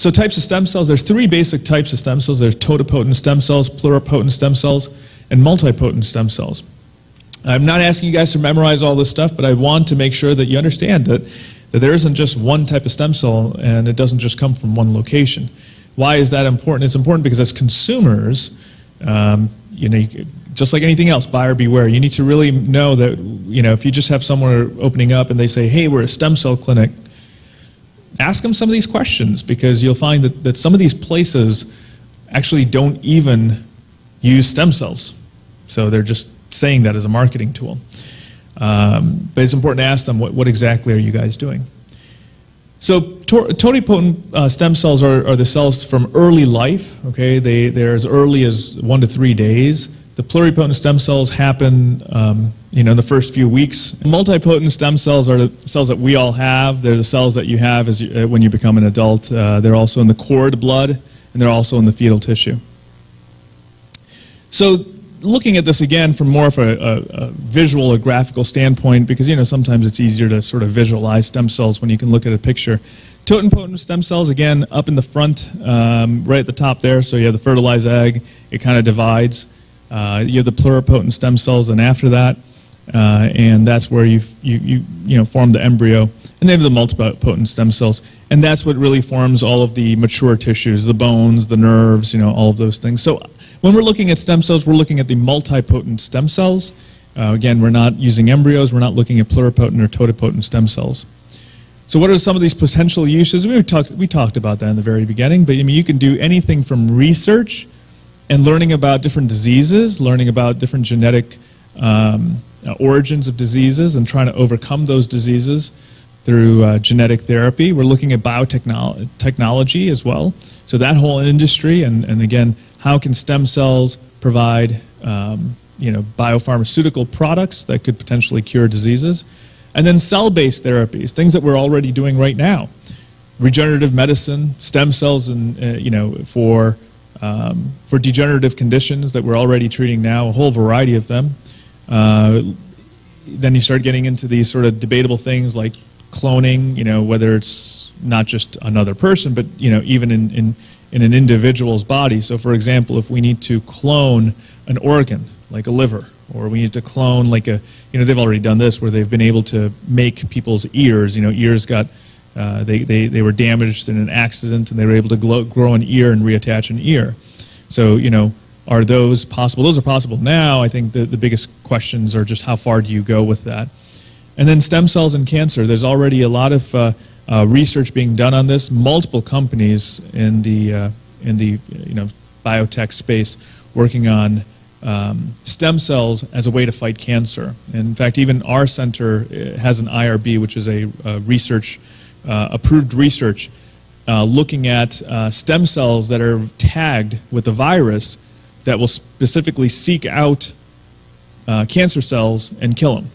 So types of stem cells, there's three basic types of stem cells. There's totipotent stem cells, pluripotent stem cells, and multipotent stem cells. I'm not asking you guys to memorize all this stuff, but I want to make sure that you understand that there isn't just one type of stem cell and it doesn't just come from one location. Why is that important? It's important because as consumers, you know, just like anything else, buyer beware. You need to really know that, you know, if you just have someone opening up and they say, hey, we're a stem cell clinic, ask them some of these questions, because you'll find that some of these places actually don't even use stem cells. So they're just saying that as a marketing tool. But it's important to ask them, what exactly are you guys doing? So totipotent stem cells are the cells from early life. Okay, they're as early as 1 to 3 days. The pluripotent stem cells happen, you know, in the first few weeks. Multipotent stem cells are the cells that we all have. They're the cells that you have as when you become an adult. They're also in the cord blood, and they're also in the fetal tissue. So looking at this again from more of a visual or graphical standpoint, because, you know, sometimes it's easier to sort of visualize stem cells when you can look at a picture. Totipotent stem cells, again, up in the front, right at the top there. So you have the fertilized egg. It kind of divides. You have the pluripotent stem cells, and after that, and that's where you know, form the embryo. And they have the multipotent stem cells, and that's what really forms all of the mature tissues, the bones, the nerves, you know, all of those things. So when we're looking at stem cells, we're looking at the multipotent stem cells. Again, we're not using embryos. We're not looking at pluripotent or totipotent stem cells. So what are some of these potential uses? We talked about that in the very beginning, but I mean, you can do anything from research and learning about different diseases, learning about different genetic origins of diseases and trying to overcome those diseases through genetic therapy. We're looking at biotechnology as well. So that whole industry, and again, how can stem cells provide you know, biopharmaceutical products that could potentially cure diseases? And then cell-based therapies, things that we're already doing right now. Regenerative medicine, stem cells, and you know, for degenerative conditions that we're already treating now, a whole variety of them. Then you start getting into these sort of debatable things like cloning, you know, whether it's not just another person, but, you know, even in an individual's body. So for example, if we need to clone an organ, like a liver, or we need to clone like a, you know, they've already done this where they've been able to make people's ears, you know, ears got, they were damaged in an accident and they were able to grow an ear and reattach an ear. So, you know, are those possible? Those are possible now. I think the biggest questions are just how far do you go with that? And then stem cells and cancer. There's already a lot of research being done on this. Multiple companies in the you know, biotech space working on stem cells as a way to fight cancer. And in fact, even our center has an IRB, which is a research approved research looking at stem cells that are tagged with a virus that will specifically seek out cancer cells and kill them.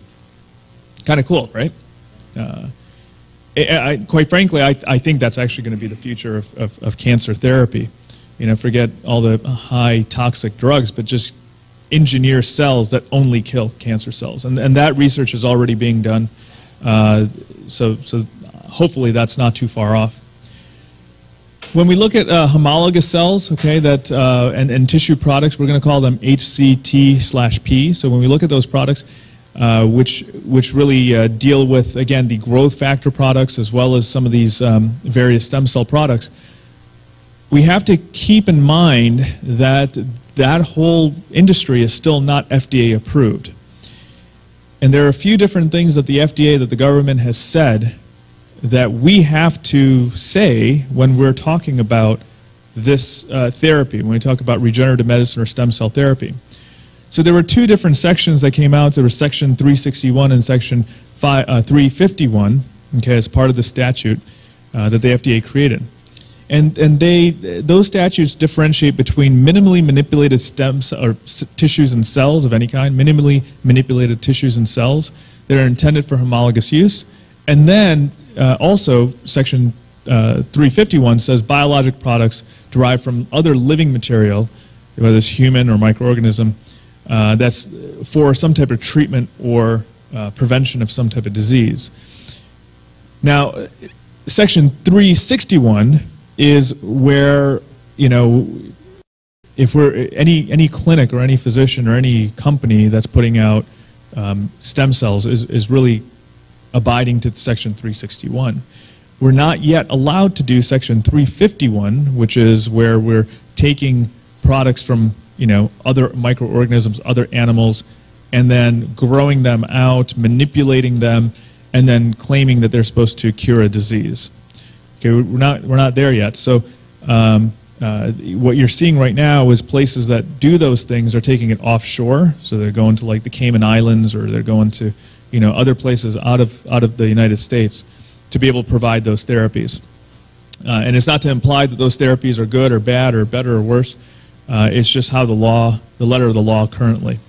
Kind of cool, right? Quite frankly, I think that's actually going to be the future of cancer therapy. You know, forget all the high toxic drugs, but just engineer cells that only kill cancer cells. And that research is already being done. So hopefully that's not too far off. When we look at homologous cells, okay, that and tissue products, we're going to call them HCT/P. So when we look at those products, which really deal with, again, the growth factor products as well as some of these various stem cell products, we have to keep in mind that that whole industry is still not FDA approved. And there are a few different things that the FDA, that the government has said that we have to say when we're talking about this therapy, when we talk about regenerative medicine or stem cell therapy. So there were two different sections that came out. There was Section 361 and Section 351, okay, as part of the statute that the FDA created. And those statutes differentiate between minimally manipulated tissues and cells of any kind, minimally manipulated tissues and cells that are intended for homologous use. And then also Section 351 says biologic products derived from other living material, whether it's human or microorganism, that's for some type of treatment or prevention of some type of disease. Now, Section 361 is where, you know, if we're any clinic or any physician or any company that's putting out stem cells is really abiding to Section 361. We're not yet allowed to do Section 351, which is where we're taking products from, you know, other microorganisms, other animals, and then growing them out, manipulating them, and then claiming that they're supposed to cure a disease. Okay, we're not there yet. So what you're seeing right now is places that do those things are taking it offshore. So they're going to like the Cayman Islands, or they're going to, you know, other places out of the United States to be able to provide those therapies. And it's not to imply that those therapies are good or bad or better or worse. It's just how the letter of the law currently.